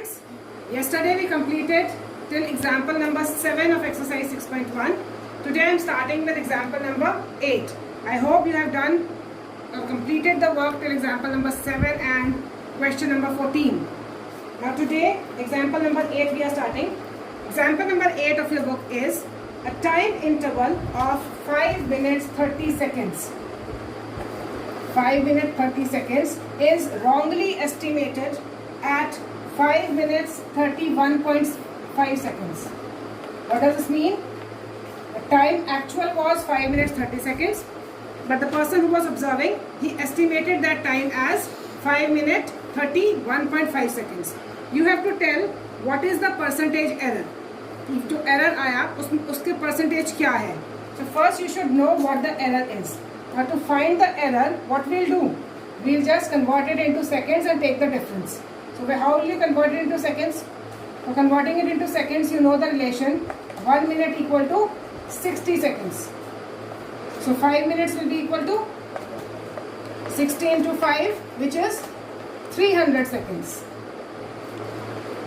students, yesterday we completed till example number 7 of exercise 6.1. Today I am starting with example number 8. I hope you have done or completed the work till example number 7 and question number 14. Now today example number 8 we are starting. Example number 8 of your book is a time interval of 5 minutes 30 seconds. 5 minutes 30 seconds is wrongly estimated at 5 minutes 31.5 seconds. What does this mean? The time actual was 5 minutes 30 seconds, but the person who was observing, he estimated that time as 5 minutes 31.5 seconds. You have to tell what is the percentage error. जो error आया उसके percentage क्या है? So first you should know what the error is. Now to find the error, what we'll do? We'll just convert it into seconds and take the difference. So how will you convert it into seconds? For converting it into seconds, you know the relation 1 minute equal to 60 seconds. So 5 minutes will be equal to 60 into 5, which is 300 seconds.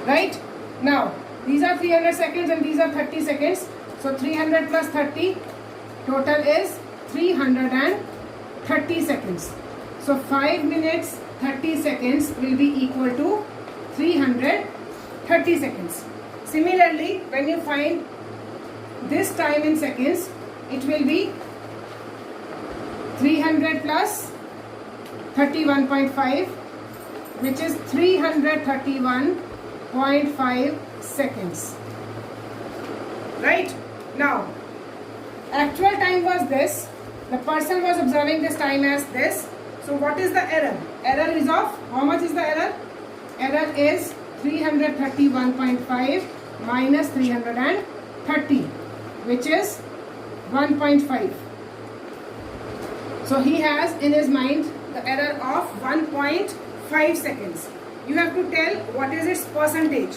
Right? Now, these are 300 seconds and these are 30 seconds. So 300 plus 30, total is 330 seconds. So 5 minutes 30 seconds will be equal to 330 seconds. Similarly, when you find this time in seconds, it will be 300 plus 31.5, which is 331.5 seconds. Right? Now, actual time was this. The person was observing this time as this. So what is the error? Error is of, how much is the error? Error is 331.5 minus 330, which is 1.5. So he has in his mind the error of 1.5 seconds. You have to tell what is its percentage.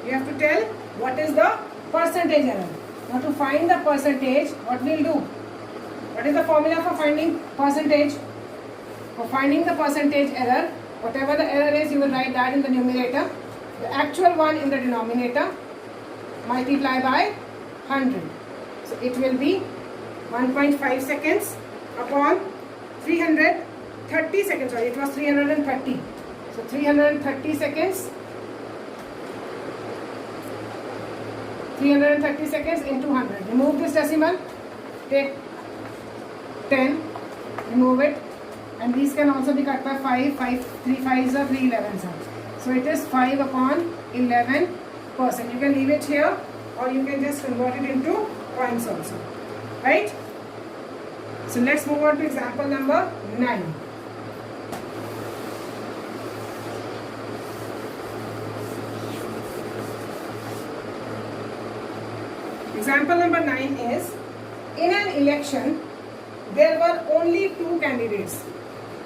You have to tell what is the percentage error. Now to find the percentage, what we'll do? What is the formula for finding percentage? For finding the percentage error, whatever the error is, you will write that in the numerator. The actual one in the denominator, multiply by 100. So it will be 1.5 seconds upon 330 seconds. Sorry, it was 330. So 330 seconds. 330 seconds into 100. Remove this decimal. Take 10. Remove it. And these can also be cut by 5. 3 5s are 3 11s are. So it is 5 upon 11%. You can leave it here or you can just convert it into points also. Right? So let's move on to example number 9. Example number 9 is, in an election, there were only 2 candidates.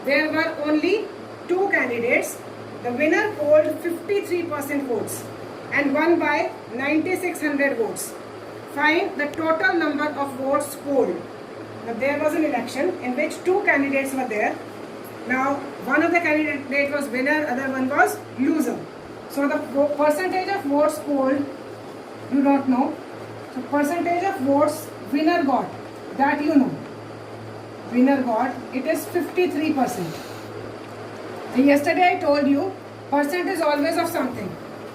There were only 2 candidates. The winner polled 53% votes and won by 9600 votes. Find the total number of votes polled. Now there was an election in which 2 candidates were there. Now one of the candidate was winner, other one was loser. So the percentage of votes polled, you don't know. So percentage of votes winner got, that you know. Winner got, it is 53%. And yesterday I told you, percent is always of something.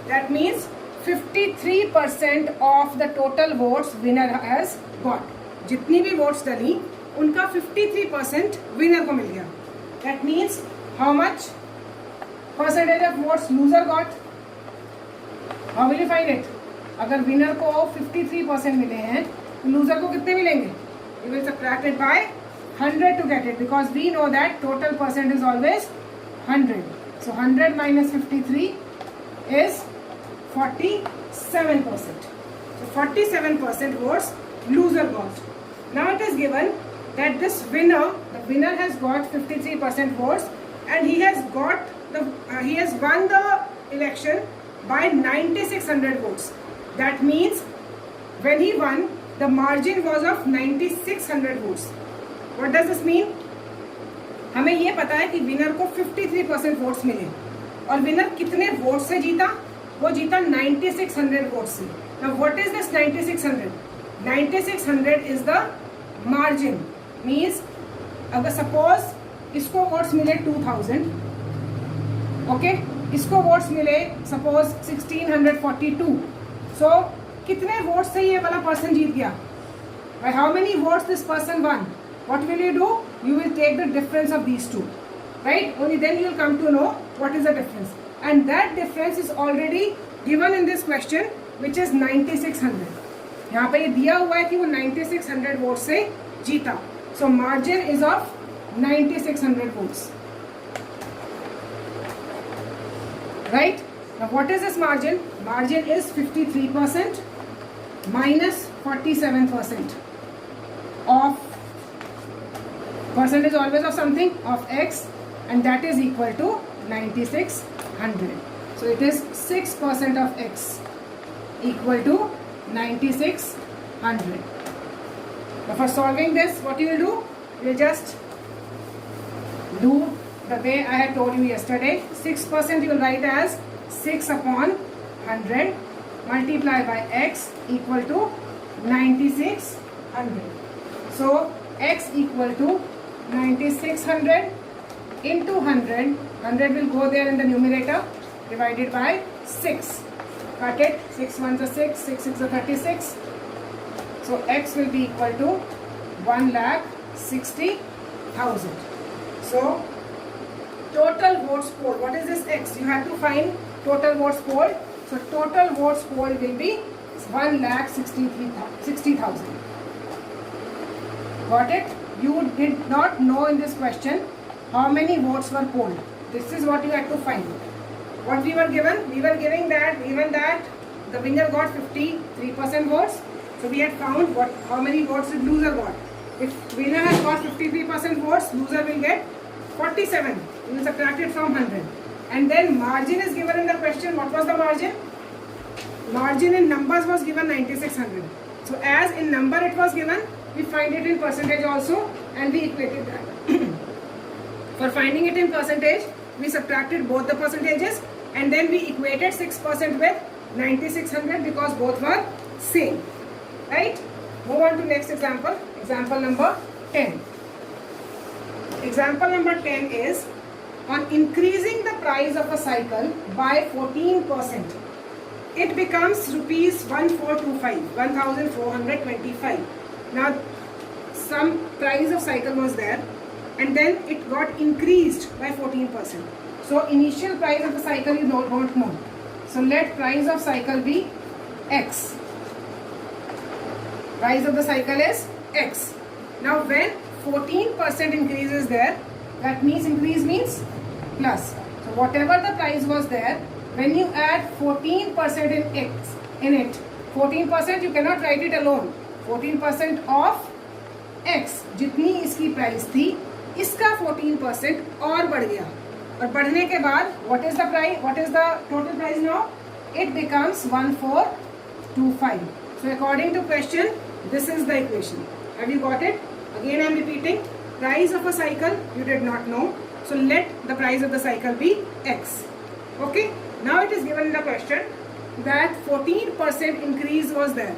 That means 53% of the total votes winner has got. जितनी भी votes डली, उनका 53% winner को मिल गया. That means how much percentage of votes loser got? How will you find it? अगर winner को 53% मिले हैं, तो loser को कितने मिलेंगे? You will subtract it by 100 to get it, because we know that total percent is always 100. So 100 minus 53 is 47%. So 47% votes loser got. Now it is given that this winner, the winner has got 53% votes and he has got he has won the election by 9600 votes. That means when he won, the margin was of 9600 votes. What does this mean? हमें ये पता है कि winner को 53% votes मिले और winner कितने vote से जीता वो जीता 9600 वोट से. Now what is this 9600? 9600 is the margin. Means अगर सपोज इसको वोट्स मिले 2000, ओके, इसको वोट्स मिले सपोज 1642. सो कितने वोट्स से ये वाला पर्सन जीत गया? By how many votes this person won? What will you do? You will take the difference of these two, right? Only then you will come to know what is the difference. And that difference is already given in this question, which is 9600. यहाँ पे ये दिया हुआ है कि वो 9600 vote से जीता. So margin is of 9600 votes. Right? Now what is this margin? Margin is 53% minus 47% of, percent is always of something, of x, and that is equal to 9600. So it is 6% of x equal to 9600. Now for solving this, what you will do? You will just do the way I had told you yesterday. 6% you will write as 6 upon 100 multiply by x equal to 9600. So x equal to 9600 into 100. 100 will go there in the numerator, divided by 6. Cut it. 6 1s are 6, 6 6 are 36. So x will be equal to 1,60,000. So total votes polled. What is this x? You have to find total votes polled. So total votes polled will be 1,60,000. Got it? You did not know in this question how many votes were polled. This is what you had to find. What we were given? We were given that the winner got 53% votes. So we had found how many votes did loser got. If winner has got 53% votes, loser will get 47. We will subtract it from 100. And then margin is given in the question. What was the margin? Margin in numbers was given 9600. So as in number it was given, we find it in percentage also, and we equated that. For finding it in percentage, we subtracted both the percentages, and then we equated 6% with 9600 because both were same. Right? Move on to next example. Example number 10. Example number 10 is on increasing the price of a cycle by 14%, it becomes rupees 1425. Now some price of cycle was there, and then it got increased by 14%. So initial price of the cycle you don't know. So let price of cycle be x. Price of the cycle is x. Now when 14% increase is there, that means increase means plus. So whatever the price was there, when you add 14% in it, 14% you cannot write it alone. 14% of x, जितनी इसकी price थी, इसका 14% और बढ़ गया, और बढ़ने के बाद what is the price? What is the total price now? It becomes 1425. So according to question, this is the equation. Have you got it? Again I am repeating. Price of a cycle you did not know. So let the price of the cycle be x. Okay. Now it is given in the question that 14% increase was there.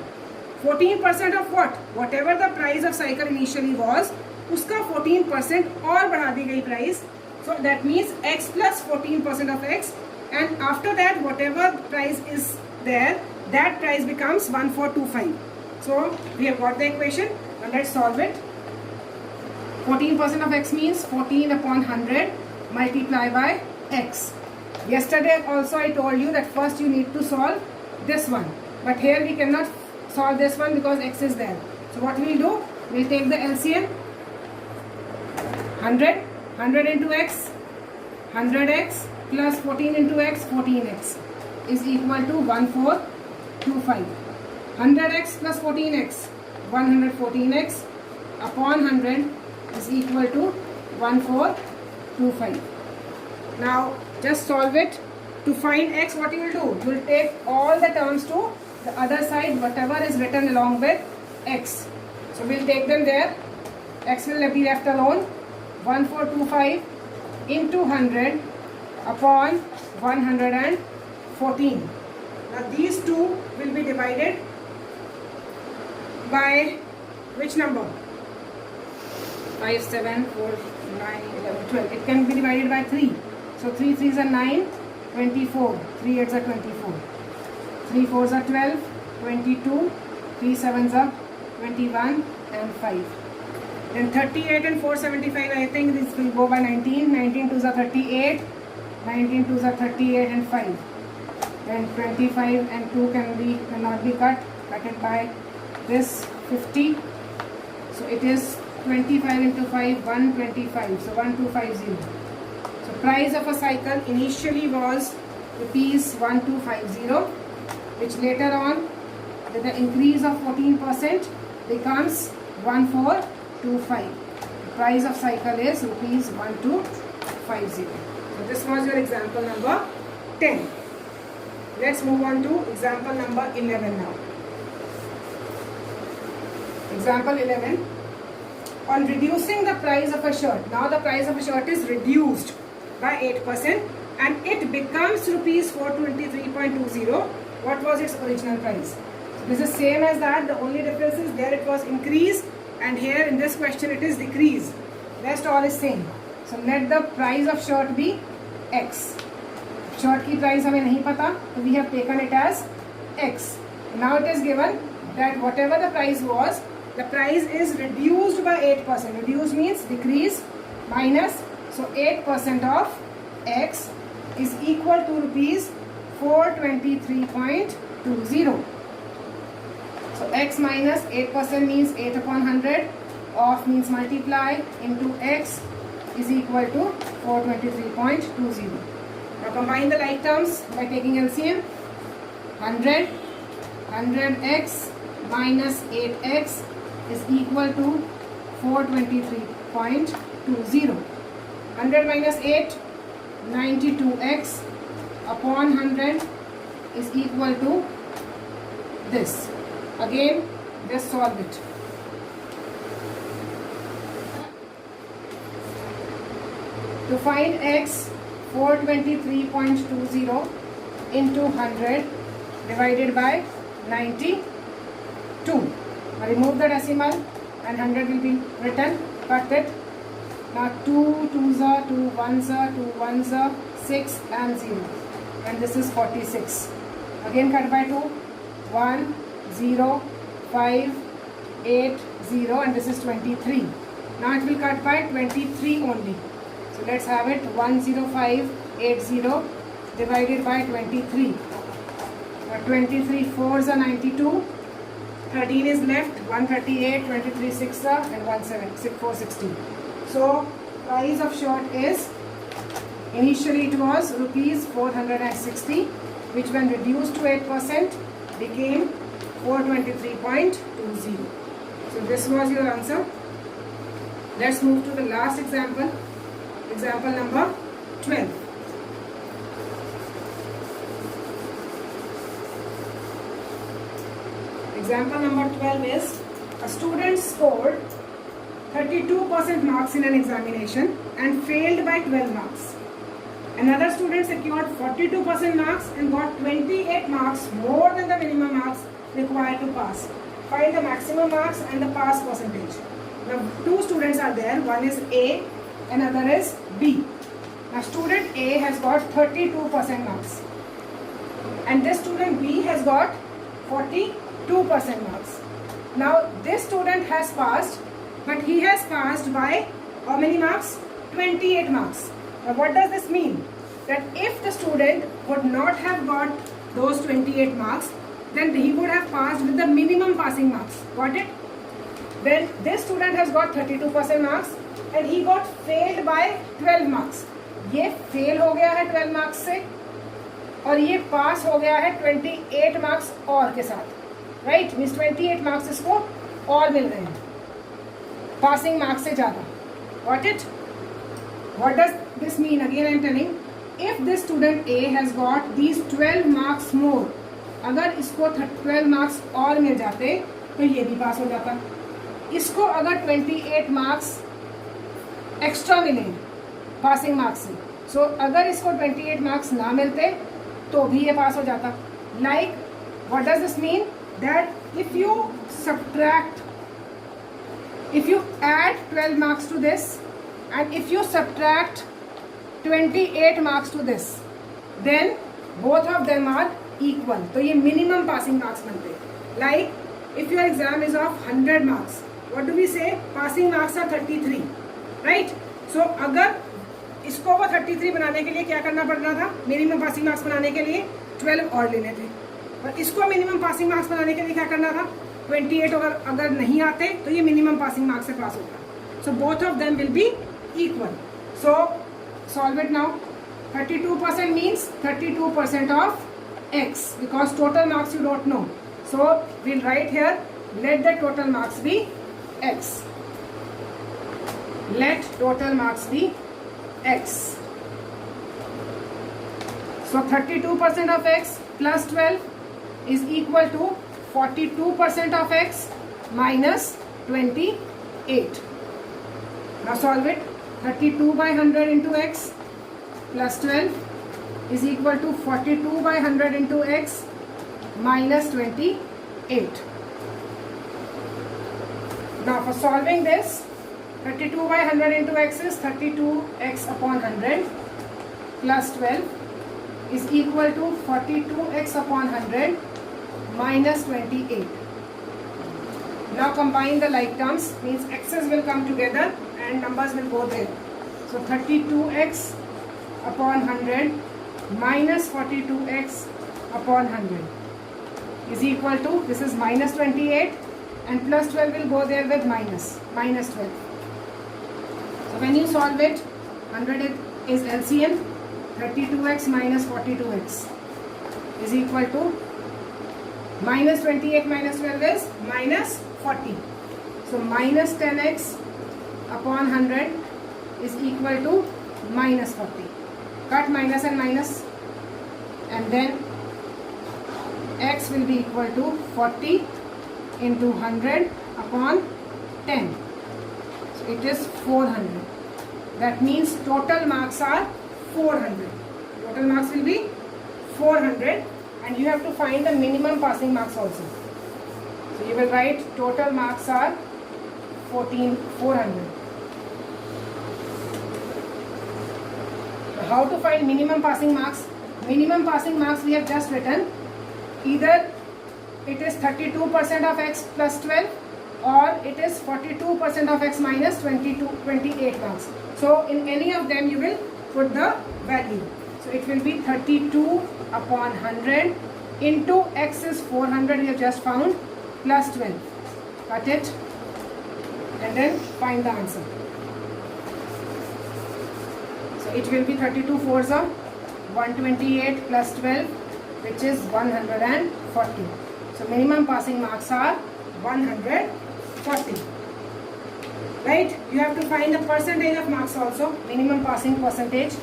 14% of what? Whatever the price of cycle initially was, उसका 14% और बढ़ा दी गई price. So that means x plus 14% of x, and after that whatever price is there, that price becomes 1425. So we have got the equation. Now let's solve it. 14% of x means 14 upon 100 multiply by x. Yesterday also I told you that first you need to solve this one, but here we cannot solve this one because x is there. So what we will do? We will take the LCM. 100 into x, 100x plus 14 into x, 14x is equal to 1425. 100x plus 14x, 114x upon 100 is equal to 1425. Now just solve it. To find x, what you will do? You will take all the terms to the other side, whatever is written along with x. So we will take them there. X will be left alone. 1425 into 100 upon 114. Now these two will be divided by which number? 5, 7, 4, 9, 11, 12. It can be divided by 3. So 3 3s are 9, 24. 3 8s are 24. 3 4s are 12, 22. 3 7s are 21 and 5. Then 38 and 475, I think this will go by 19. 19 2s are 38. 19 2s are 38 and 5. Then 25 and 2 cannot be cut. Cut it by this 50. So it is 25 into 5, 125. So 1250. So price of a cycle initially was rupees 1250, which later on with the increase of 14% becomes 1425. The price of cycle is rupees 1250. So this was your example number 10. Let's move on to example number 11 now. Example 11. On reducing the price of a shirt. Now the price of a shirt is reduced by 8% and it becomes rupees 423.20. What was its original price? So this is same as that. The only difference is there it was increase and here in this question it is decrease. Rest all is same. So let the price of shirt be X. Shirt की price हमें नहीं पता, so we have taken it as X. Now it is given that whatever the price was, the price is reduced by 8%. Reduce means decrease minus. So 8% of X is equal to rupees 423.20. So X minus 8% means 8 upon 100. Off means multiply into X is equal to 423.20. Now combine the like terms by taking LCM. 100, 100x minus 8x is equal to 423.20. 100 minus 8, 92x upon 100 is equal to this. Again, just solve it. To find x, 423.20 into 100 divided by 92. Now remove the decimal and 100 will be written. Cut it. Now 2 2s are 2 1s are 2 1s are 6 and 0. And this is 46. Again cut by 2. 1 0 5 8 0 and this is 23. Now it will cut by 23 only. So let's have it 10580 divided by 23. 23 4s are 92. 13 is left. 138, 23 6s are and 460. So price of shirt is, initially it was rupees 460, which when reduced to 8% became 423.20. So this was your answer. Let's move to the last example. Example number 12. Example number 12 is a student scored 32% marks in an examination and failed by 12 marks. Another student secured 42% marks and got 28 marks more than the minimum marks required to pass. Find the maximum marks and the pass percentage. Now two students are there. One is A, another is B. Now student A has got 32% marks and this student B has got 42% marks. Now this student has passed, but he has passed by how many marks? 28 marks. Now what does this mean? That if the student would not have got those 28 marks, then he would have passed with the minimum passing marks. Got it? Then this student has got 32% marks and he got failed by 12 marks. ये fail हो गया है 12 marks से और ये पास हो गया है 28 मार्क्स और के साथ. राइट मीन्स 28 मार्क्स इसको और मिल रहे हैं पासिंग मार्क्स से ज़्यादा. Got it? What does this mean? Again I am telling, if this student A has got these 12 marks more, अगर इसको 12 मार्क्स और मिल जाते तो ये भी पास हो जाता. इसको अगर 28 मार्क्स एक्स्ट्रा मिले पासिंग मार्क्स से, सो अगर इसको 28 मार्क्स ना मिलते तो भी ये पास हो जाता. Like, what does this mean? That if you add 12 marks to this and if you subtract 28 marks to this, then both of them are equal. तो ये minimum passing marks बनते हैं. Like, if your exam is of 100 marks, what do we say? Passing marks are 33, right? So अगर इसको वो 33 बनाने के लिए क्या करना पड़ रहा था? मिनिमम पासिंग मार्क्स बनाने के लिए 12 और लेने थे. और इसको मिनिमम पासिंग मार्क्स बनाने के लिए क्या करना था? 28 अगर नहीं आते तो ये मिनिमम पासिंग मार्क्स से पास होगा. So both of them will be equal. So solve it now. 32% means 32% of x, because total marks you don't know. So we'll write here, let the total marks be x. Let total marks be x. So 32% of x plus 12 is equal to 42% of x minus 28. Now solve it. 32 by 100 into x plus 12 is equal to 42 by 100 into x minus 28. Now for solving this, 32 by 100 into x is 32x upon 100 plus 12 is equal to 42x upon 100 minus 28. Now combine the like terms, means x's will come together and numbers will go there. So 32x upon 100 minus 42x upon 100 is equal to, this is minus 28 and plus 12 will go there with minus 12. So when you solve it, 100 is LCM, 32x minus 42x is equal to minus 28 minus 12 is minus 40. So minus 10x upon 100 is equal to minus 40. Cut minus and minus, and then x will be equal to 40 into 100 upon 10. So it is 400. That means total marks are 400. Total marks will be 400, and you have to find the minimum passing marks also. So you will write total marks are 400. How to find minimum passing marks? Minimum passing marks we have just written. Either it is 32% of x plus 12 or it is 42% of x minus 28 marks. So in any of them you will put the value. So it will be 32 upon 100 into x is 400 we have just found plus 12. Cut it and then find the answer. It will be 32 fours are 128 plus 12, which is 140. So minimum passing marks are 140. Right? You have to find the percentage of marks also. Minimum passing percentage.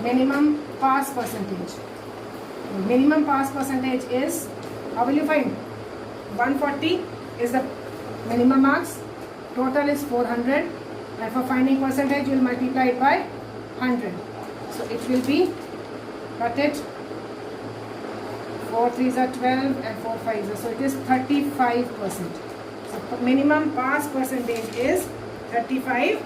Minimum pass percentage. Minimum pass percentage is, how will you find? 140 is the minimum marks. Total is 400. And for finding percentage, you will multiply it by 100. So it will be, cut it, 4 3s are 12 and 4 5s are, so it is 35%. So minimum pass percentage is 35%.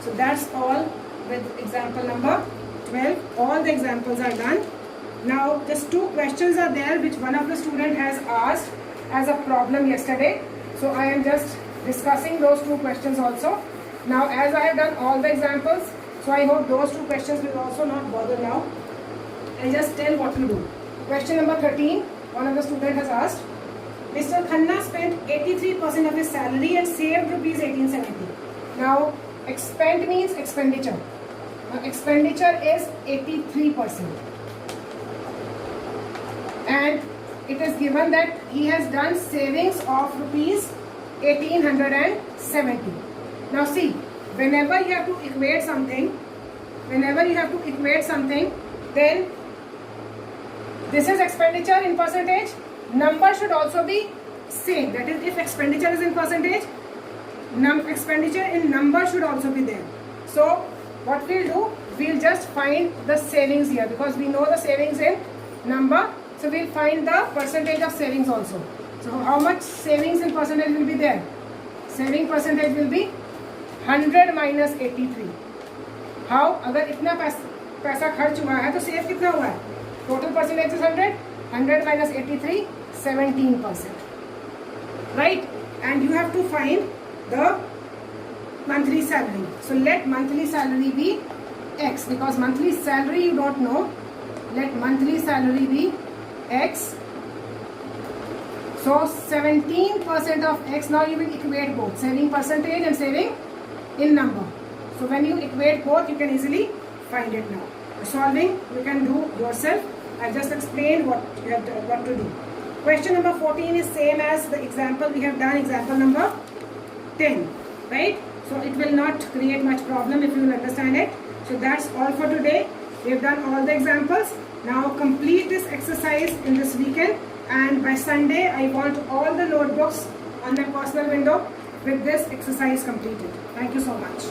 So that's all with example number 12. All the examples are done. Now just two questions are there which one of the student has asked as a problem yesterday. So I am just discussing those two questions also. Now as I have done all the examples, so I hope those two questions will also not bother now. I just tell what to do. Question number 13, one of the student has asked, Mr. Khanna spent 83% of his salary and saved rupees 1870. Now expend means expenditure. Now expenditure is 83%. And it is given that he has done savings of rupees 1870. Now see, whenever you have to equate something, then this is expenditure in percentage. Number should also be same. That is, if expenditure is in percentage, expenditure in number should also be there. So what we'll do, we'll just find the savings here, because we know the savings in number. So we'll find the percentage of savings also. So how much savings in percentage will be there? Saving percentage will be 100 minus 83. How? अगर इतना पैसा खर्च हुआ है तो save कितना हुआ है? Total percentage is 100. 100 minus 83, 17%. Right? And you have to find the monthly salary. So let monthly salary be X, because monthly salary you don't know. Let monthly salary be X. So 17% of X. Now you will equate both, saving percentage and saving in number. So when you equate both, you can easily find it now. Solving you can do yourself. I just explained what you have to, what to do. Question number 14 is same as the example we have done, example number 10, right? So it will not create much problem if you will understand it. So that's all for today. We have done all the examples. Now complete this exercise in this weekend, and by Sunday I want all the notebooks on my personal window with this exercise completed. Thank you so much.